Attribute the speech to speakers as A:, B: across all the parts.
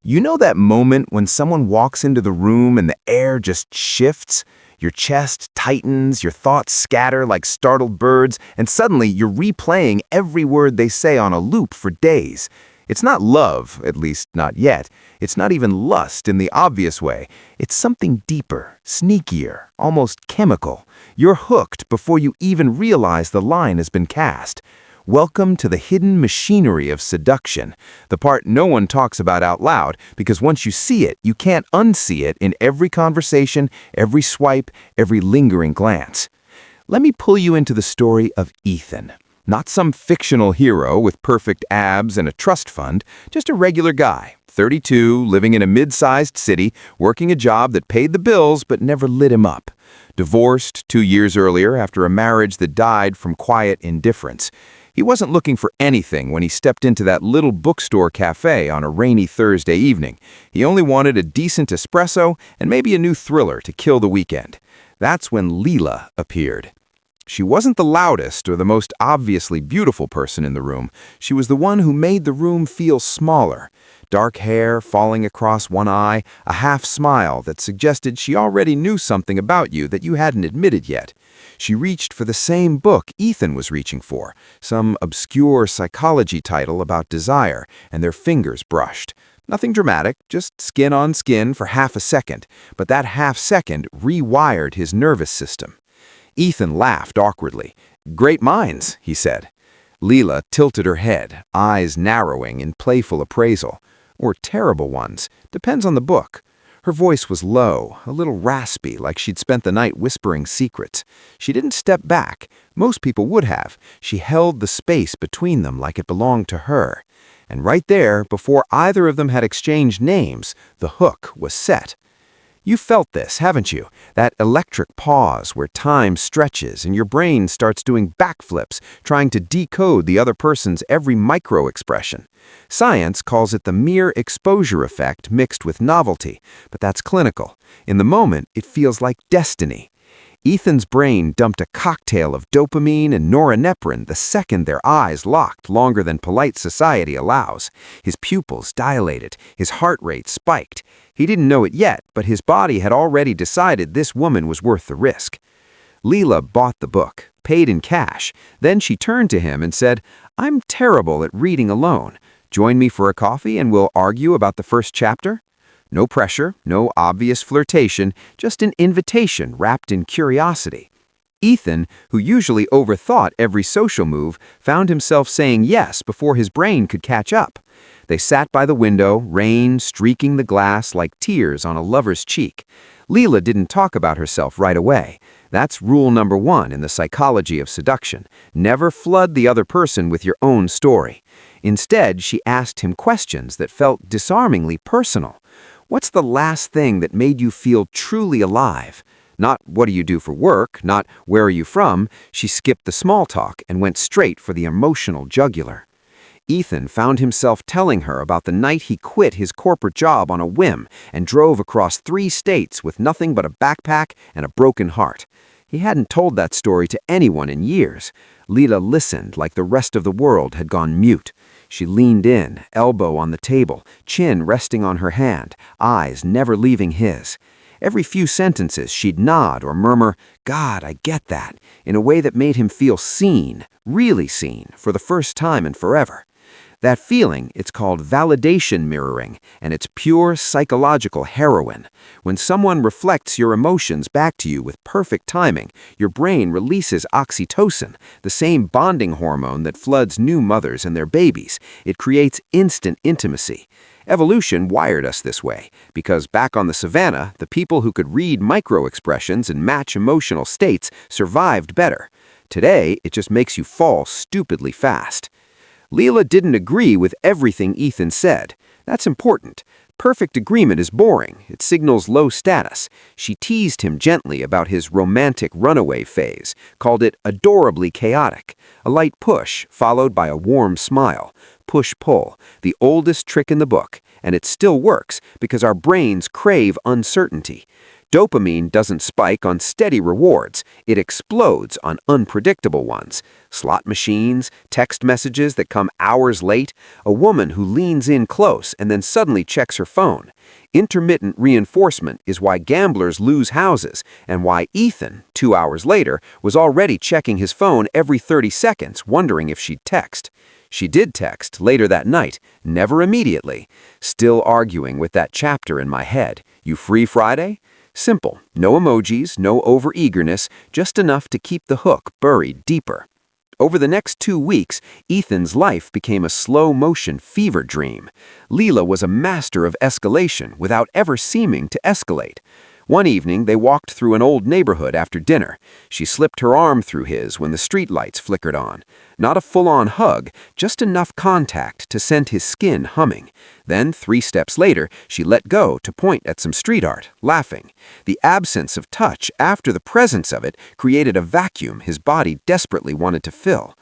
A: You know that moment when someone walks into the room and the air just shifts? Your chest tightens, your thoughts scatter like startled birds, and suddenly you're replaying every word they say on a loop for days. It's not love, at least not yet. It's not even lust in the obvious way. It's something deeper, sneakier, almost chemical. You're hooked before you even realize the line has been cast. Welcome to the hidden machinery of seduction, the part no one talks about out loud, because once you see it, you can't unsee it in every conversation, every swipe, every lingering glance. Let me pull you into the story of Ethan. Not some fictional hero with perfect abs and a trust fund, just a regular guy, 32, living in a mid-sized city, working a job that paid the bills but never lit him up. Divorced 2 years earlier after a marriage that died from quiet indifference. He wasn't looking for anything when he stepped into that little bookstore cafe on a rainy Thursday evening. He only wanted a decent espresso and maybe a new thriller to kill the weekend. That's when Lila appeared. She wasn't the loudest or the most obviously beautiful person in the room. She was the one who made the room feel smaller. Dark hair falling across one eye, a half smile that suggested she already knew something about you that you hadn't admitted yet. She reached for the same book Ethan was reaching for, some obscure psychology title about desire, and their fingers brushed. Nothing dramatic, just skin on skin for half a second, but that half second rewired his nervous system. Ethan laughed awkwardly. "Great minds," he said. Lila tilted her head, eyes narrowing in playful appraisal. Or terrible ones, depends on the book. Her voice was low, a little raspy, like she'd spent the night whispering secrets. She didn't step back. Most people would have. She held the space between them like it belonged to her. And right there, before either of them had exchanged names, the hook was set. You felt this, haven't you? That electric pause where time stretches and your brain starts doing backflips, trying to decode the other person's every micro-expression. Science calls it the mere exposure effect mixed with novelty, but that's clinical. In the moment, it feels like destiny. Ethan's brain dumped a cocktail of dopamine and norepinephrine the second their eyes locked longer than polite society allows. His pupils dilated, his heart rate spiked. He didn't know it yet, but his body had already decided this woman was worth the risk. Lila bought the book, paid in cash. Then she turned to him and said, "I'm terrible at reading alone. Join me for a coffee and we'll argue about the first chapter?" No pressure, no obvious flirtation, just an invitation wrapped in curiosity. Ethan, who usually overthought every social move, found himself saying yes before his brain could catch up. They sat by the window, rain streaking the glass like tears on a lover's cheek. Lila didn't talk about herself right away. That's rule number 1 in the psychology of seduction. Never flood the other person with your own story. Instead, she asked him questions that felt disarmingly personal. What's the last thing that made you feel truly alive? Not what do you do for work, not where are you from. She skipped the small talk and went straight for the emotional jugular. Ethan found himself telling her about the night he quit his corporate job on a whim and drove across 3 states with nothing but a backpack and a broken heart. He hadn't told that story to anyone in years. Lila listened like the rest of the world had gone mute. She leaned in, elbow on the table, chin resting on her hand, eyes never leaving his. Every few sentences she'd nod or murmur, "God, I get that," in a way that made him feel seen, really seen, for the first time in forever. That feeling, it's called validation mirroring, and it's pure psychological heroin. When someone reflects your emotions back to you with perfect timing, your brain releases oxytocin, the same bonding hormone that floods new mothers and their babies. It creates instant intimacy. Evolution wired us this way, because back on the savannah, the people who could read micro-expressions and match emotional states survived better. Today, it just makes you fall stupidly fast. Lila didn't agree with everything Ethan said. That's important. Perfect agreement is boring. It signals low status. She teased him gently about his romantic runaway phase, called it adorably chaotic. A light push, followed by a warm smile. Push-pull, the oldest trick in the book, and it still works because our brains crave uncertainty.
B: Dopamine doesn't spike on steady rewards, it explodes on unpredictable ones. Slot machines, text messages that come hours late, a woman who leans in close and then suddenly checks her phone. Intermittent reinforcement is why gamblers lose houses and why Ethan, 2 hours later, was already checking his phone every 30 seconds, wondering if she'd text. She did text later that night, never immediately. Still arguing with that chapter in my head. You free Friday? Simple. No emojis, no overeagerness, just enough to keep the hook buried deeper. Over the next 2 weeks, Ethan's life became a slow-motion fever dream. Lila was a master of escalation without ever seeming to escalate. One evening, they walked through an old neighborhood after dinner. She slipped her arm through his when the streetlights flickered on. Not a full-on hug, just enough contact to send his skin humming. Then, 3 steps later, she let go to point at some street art, laughing. The absence of touch after the presence of it created a vacuum his body desperately wanted to fill.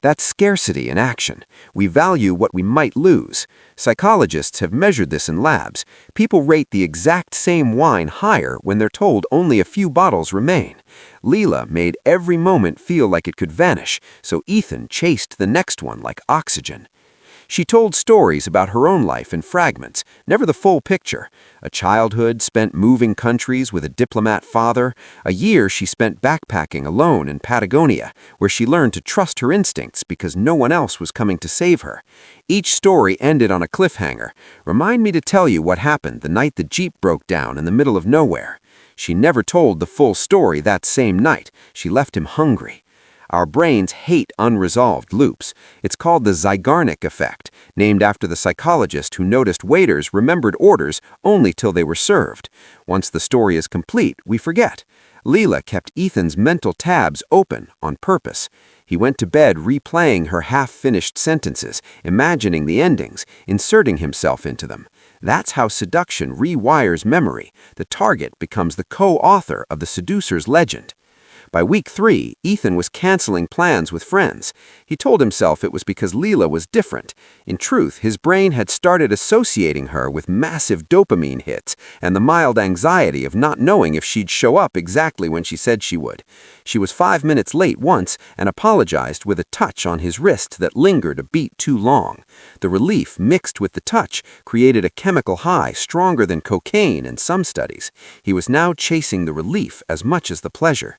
B: That's scarcity in action. We value what we might lose. Psychologists have measured this in labs. People rate the exact same wine higher when they're told only a few bottles remain. Lila made every moment feel like it could vanish, so Ethan chased the next one like oxygen. She told stories about her own life in fragments, never the full picture. A childhood spent moving countries with a diplomat father, a year she spent backpacking alone in Patagonia, where she learned to trust her instincts because no one else was coming to save her. Each story ended on a cliffhanger. Remind me to tell you what happened the night the Jeep broke down in the middle of nowhere. She never told the full story that same night. She left him hungry. Our brains hate unresolved loops. It's called the Zeigarnik effect, named after the psychologist who noticed waiters remembered orders only till they were served. Once the story is complete, we forget. Lila kept Ethan's mental tabs open on purpose. He went to bed replaying her half-finished sentences, imagining the endings, inserting himself into them. That's how seduction rewires memory. The target becomes the co-author of the seducer's legend. By week 3, Ethan was canceling plans with friends. He told himself it was because Lila was different. In truth, his brain had started associating her with massive dopamine hits and the mild anxiety of not knowing if she'd show up exactly when she said she would. She was 5 minutes late once and apologized with a touch on his wrist that lingered a beat too long. The relief mixed with the touch created a chemical high stronger than cocaine in some studies. He was now chasing the relief as much as the pleasure.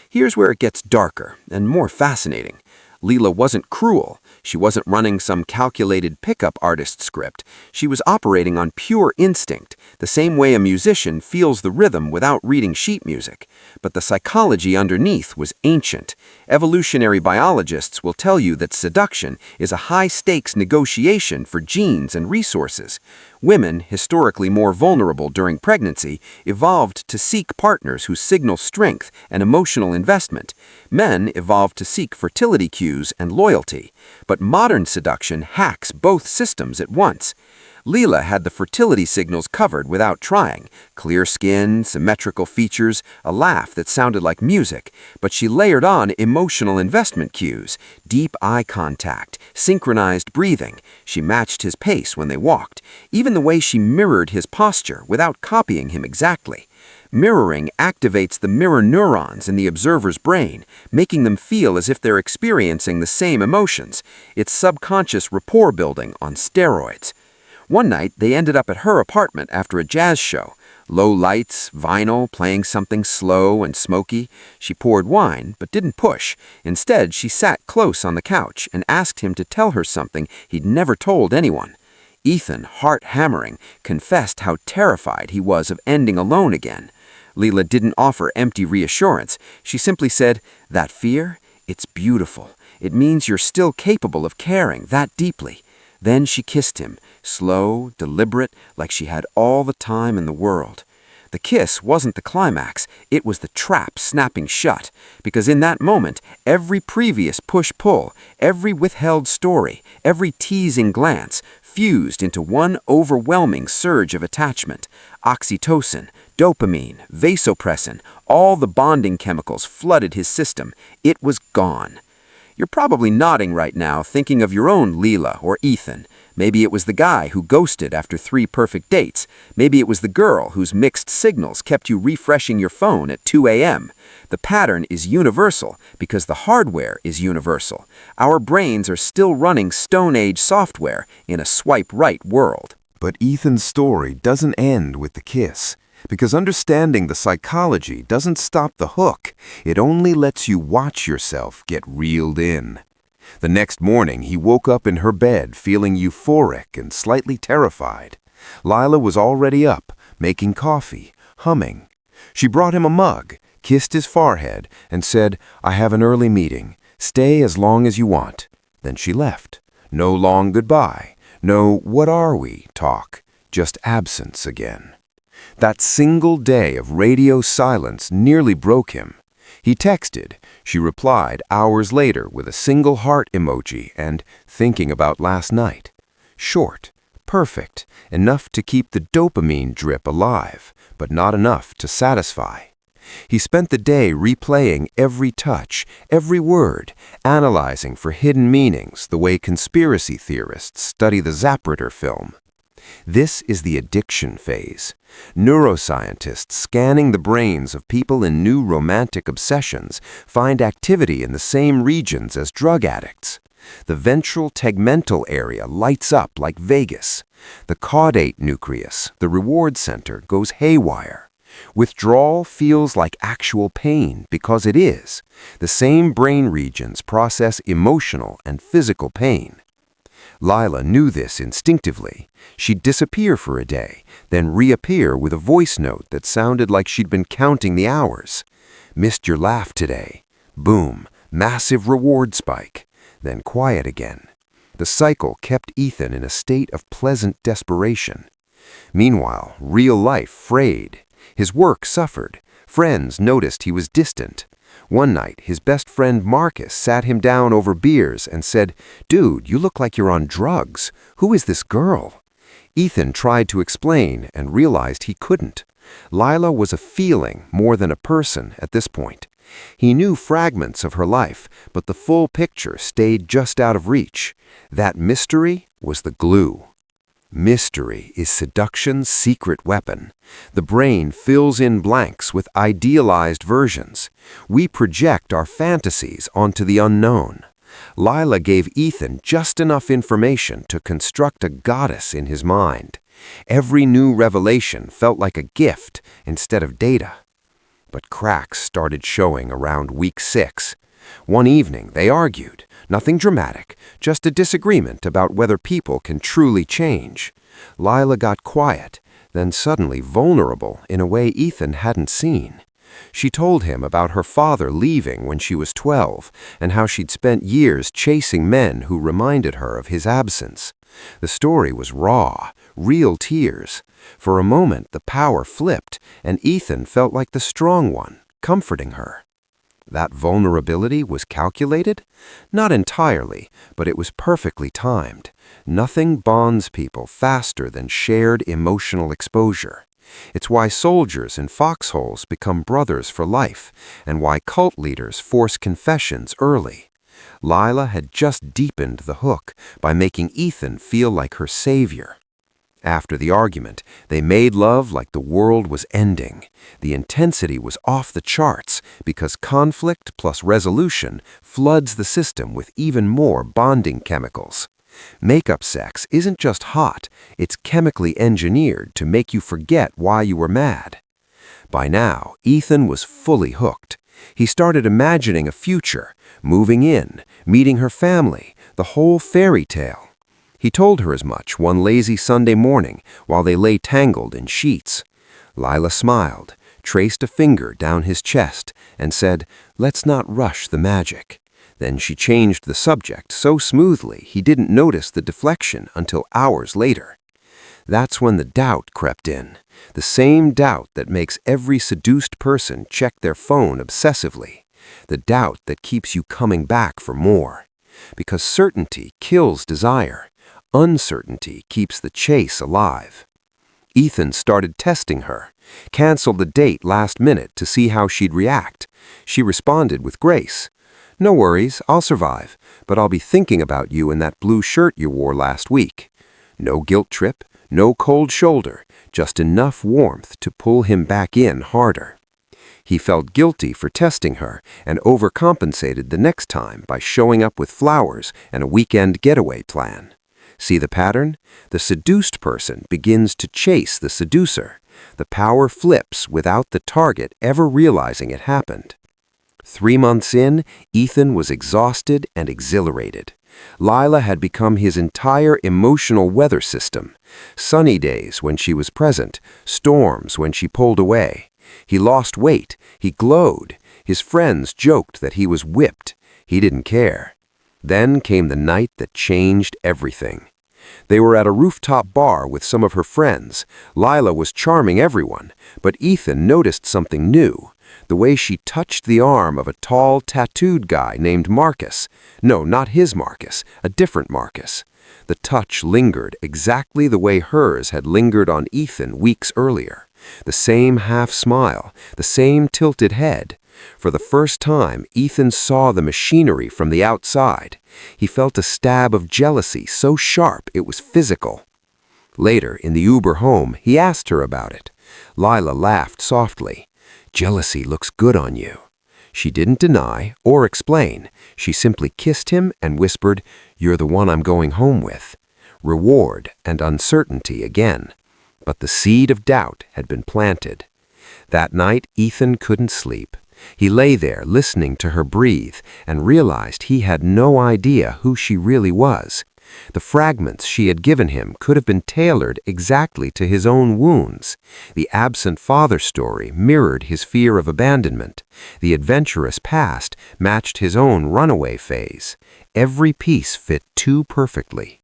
B: Here's where it gets darker and more fascinating. Lila wasn't cruel. She wasn't running some calculated pickup artist script. She was operating on pure instinct, the same way a musician feels the rhythm without reading sheet music. But the psychology underneath was ancient. Evolutionary biologists will tell you that seduction is a high-stakes negotiation for genes and resources. Women, historically more vulnerable during pregnancy, evolved to seek partners who signal strength and emotional investment. Men evolved to seek fertility cues and loyalty. But modern seduction hacks both systems at once. Lila had the fertility signals covered without trying. Clear skin, symmetrical features, a laugh that sounded like music. But she layered on emotional investment cues, deep eye contact, synchronized breathing. She matched his pace when they walked, even the way she mirrored his posture without copying him exactly. Mirroring activates the mirror neurons in the observer's brain, making them feel as if they're experiencing the same emotions. It's subconscious rapport building on steroids. One night, they ended up at her apartment after a jazz show. Low lights, vinyl, playing something slow and smoky. She poured wine, but didn't push. Instead, she sat close on the couch and asked him to tell her something he'd never told anyone. Ethan, heart hammering, confessed how terrified he was of ending alone again. Lila didn't offer empty reassurance. She simply said, "That fear? It's beautiful. It means you're still capable of caring that deeply." Then she kissed him, slow, deliberate, like she had all the time in the world. The kiss wasn't the climax, it was the trap snapping shut, because in that moment, every previous push-pull, every withheld story, every teasing glance, fused into one overwhelming surge of attachment. Oxytocin, dopamine, vasopressin, all the bonding chemicals flooded his system. It was gone. You're probably nodding right now, thinking of your own Lila or Ethan. Maybe it was the guy who ghosted after 3 perfect dates. Maybe it was the girl whose mixed signals kept you refreshing your phone at 2 a.m. The pattern is universal because the hardware is universal. Our brains are still running Stone Age software in a swipe-right world.
A: But Ethan's story doesn't end with the kiss, because understanding the psychology doesn't stop the hook. It only lets you watch yourself get reeled in. The next morning, he woke up in her bed feeling euphoric and slightly terrified. Lila was already up, making coffee, humming. She brought him a mug, kissed his forehead, and said, "I have an early meeting. Stay as long as you want." Then she left. No long goodbye, no "what are we" talk, just absence again. That single day of radio silence nearly broke him. He texted. She replied hours later with a single heart emoji and "thinking about last night." Short, perfect, enough to keep the dopamine drip alive, but not enough to satisfy. He spent the day replaying every touch, every word, analyzing for hidden meanings the way conspiracy theorists study the Zapruder film. This is the addiction phase. Neuroscientists scanning the brains of people in new romantic obsessions find activity in the same regions as drug addicts. The ventral tegmental area lights up like Vegas. The caudate nucleus, the reward center, goes haywire. Withdrawal feels like actual pain because it is. The same brain regions process emotional and physical pain. Lila knew this instinctively. She'd disappear for a day, then reappear with a voice note that sounded like she'd been counting the hours. "Missed your laugh today." Boom, massive reward spike. Then quiet again. The cycle kept Ethan in a state of pleasant desperation. Meanwhile, real life frayed. His work suffered. Friends noticed he was distant. One night, his best friend Marcus sat him down over beers and said, "Dude, you look like you're on drugs. Who is this girl?" Ethan tried to explain and realized he couldn't. Lila was a feeling more than a person at this point. He knew fragments of her life, but the full picture stayed just out of reach. That mystery was the glue. Mystery is seduction's secret weapon. The brain fills in blanks with idealized versions. We project our fantasies onto the unknown. Lila gave Ethan just enough information to construct a goddess in his mind. Every new revelation felt like a gift instead of data. But cracks started showing around week 6. One evening, they argued. Nothing dramatic, just a disagreement about whether people can truly change. Lila got quiet, then suddenly vulnerable in a way Ethan hadn't seen. She told him about her father leaving when she was 12 and how she'd spent years chasing men who reminded her of his absence. The story was raw, real tears. For a moment, the power flipped, and Ethan felt like the strong one, comforting her. That vulnerability was calculated? Not entirely, but it was perfectly timed. Nothing bonds people faster than shared emotional exposure. It's why soldiers in foxholes become brothers for life, and why cult leaders force confessions early. Lila had just deepened the hook by making Ethan feel like her savior. After the argument, they made love like the world was ending. The intensity was off the charts because conflict plus resolution floods the system with even more bonding chemicals. Makeup sex isn't just hot, it's chemically engineered to make you forget why you were mad. By now, Ethan was fully hooked. He started imagining a future, moving in, meeting her family, the whole fairy tale. He told her as much one lazy Sunday morning while they lay tangled in sheets. Lila smiled, traced a finger down his chest, and said, "Let's not rush the magic." Then she changed the subject so smoothly he didn't notice the deflection until hours later. That's when the doubt crept in, the same doubt that makes every seduced person check their phone obsessively, the doubt that keeps you coming back for more. Because certainty kills desire. Uncertainty keeps the chase alive. Ethan started testing her, canceled the date last minute to see how she'd react. She responded with grace. "No worries, I'll survive, but I'll be thinking about you in that blue shirt you wore last week."
B: No guilt trip, no cold shoulder, just enough warmth to pull him back in harder. He felt guilty for testing her and overcompensated the next time by showing up with flowers and a weekend getaway plan. See the pattern? The seduced person begins to chase the seducer. The power flips without the target ever realizing it happened. 3 months in, Ethan was exhausted and exhilarated. Lila had become his entire emotional weather system. Sunny days when she was present, storms when she pulled away. He lost weight, he glowed. His friends joked that he was whipped. He didn't care. Then came the night that changed everything. They were at a rooftop bar with some of her friends. Lila was charming everyone, but Ethan noticed something new. The way she touched the arm of a tall, tattooed guy named Marcus. No, not his Marcus, a different Marcus. The touch lingered exactly the way hers had lingered on Ethan weeks earlier. The same half smile, the same tilted head. For the first time, Ethan saw the machinery from the outside. He felt a stab of jealousy so sharp it was physical. Later, in the Uber home, he asked her about it. Lila laughed softly. "Jealousy looks good on you." She didn't deny or explain. She simply kissed him and whispered, "You're the one I'm going home with." Reward and uncertainty again. But the seed of doubt had been planted. That night, Ethan couldn't sleep. He lay there listening to her breathe and realized he had no idea who she really was. The fragments she had given him could have been tailored exactly to his own wounds. The absent father story mirrored his fear of abandonment. The adventurous past matched his own runaway phase. Every piece fit too perfectly.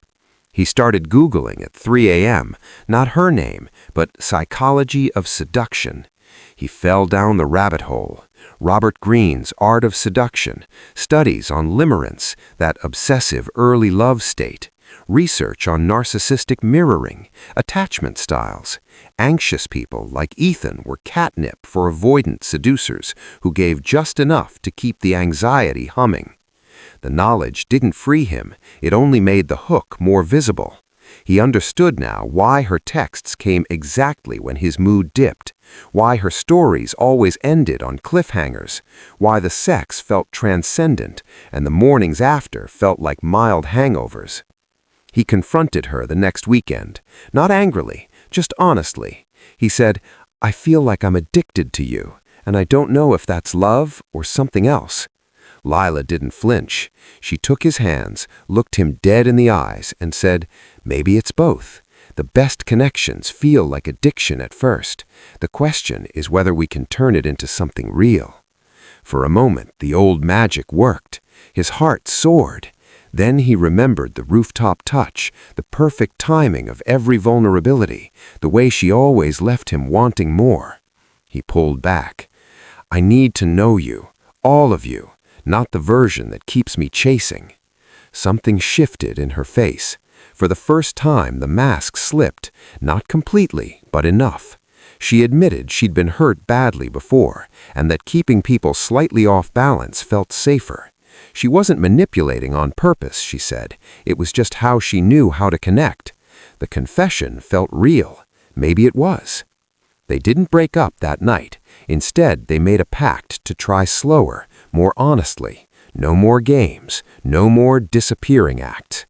B: He started Googling at 3 a.m., not her name, but psychology of seduction. He fell down the rabbit hole. Robert Greene's Art of Seduction, studies on limerence, that obsessive early love state, research on narcissistic mirroring, attachment styles. Anxious people like Ethan were catnip for avoidant seducers who gave just enough to keep the anxiety humming. The knowledge didn't free him, it only made the hook more visible. He understood now why her texts came exactly when his mood dipped, why her stories always ended on cliffhangers, why the sex felt transcendent and the mornings after felt like mild hangovers. He confronted her the next weekend, not angrily, just honestly. He said, "I feel like I'm addicted to you, and I don't know if that's love or something else." Lila didn't flinch. She took his hands, looked him dead in the eyes, and said, "Maybe it's both. The best connections feel like addiction at first. The question is whether we can turn it into something real." For a moment, the old magic worked. His heart soared. Then he remembered the rooftop touch, the perfect timing of every vulnerability, the way she always left him wanting more. He pulled back. "I need to know you, all of you. Not the version that keeps me chasing." Something shifted in her face. For the first time, the mask slipped, not completely, but enough. She admitted she'd been hurt badly before, and that keeping people slightly off balance felt safer. She wasn't manipulating on purpose, she said. It was just how she knew how to connect. The confession felt real. Maybe it was. They didn't break up that night. Instead, they made a pact to try slower, more honestly. No more games, no more disappearing acts.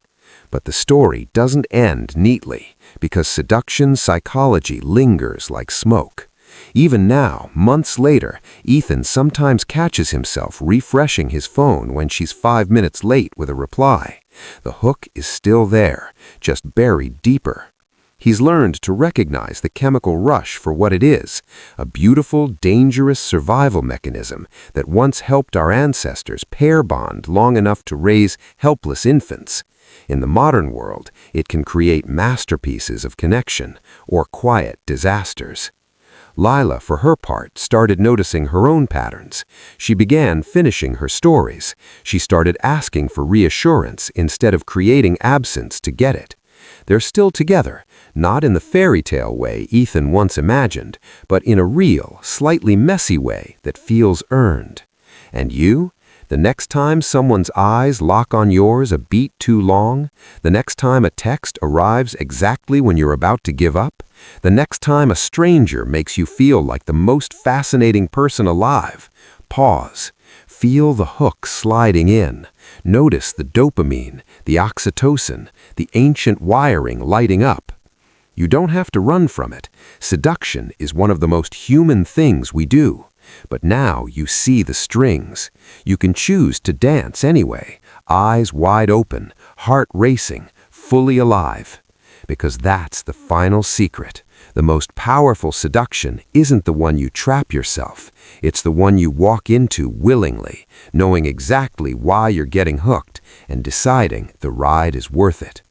B: But the story doesn't end neatly, because seduction psychology lingers like smoke. Even now, months later, Ethan sometimes catches himself refreshing his phone when she's 5 minutes late with a reply. The hook is still there, just buried deeper. He's learned to recognize the chemical rush for what it is, a beautiful, dangerous survival mechanism that once helped our ancestors pair bond long enough to raise helpless infants. In the modern world, it can create masterpieces of connection or quiet disasters. Lila, for her part, started noticing her own patterns. She began finishing her stories. She started asking for reassurance instead of creating absence to get it. They're still together, not in the fairy tale way Ethan once imagined, but in a real, slightly messy way that feels earned. And you?
C: The next time someone's eyes lock on yours a beat too long, the next time a text arrives exactly when you're about to give up, the next time a stranger makes you feel like the most fascinating person alive, pause. Feel the hook sliding in. Notice the dopamine, the oxytocin, the ancient wiring lighting up. You don't have to run from it. Seduction is one of the most human things we do. But now you see the strings. You can choose to dance anyway, eyes wide open, heart racing, fully alive. Because that's the final secret. The most powerful seduction isn't the one you trap yourself. It's the one you walk into willingly, knowing exactly why you're getting hooked and deciding the ride is worth it.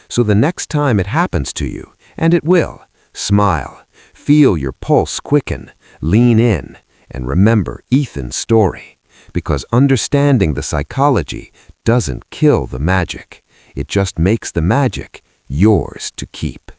C: So the next time it happens to you, and it will, smile, feel your pulse quicken, lean in, and remember Ethan's story. Because understanding the psychology doesn't kill the magic. It just makes the magic yours to keep.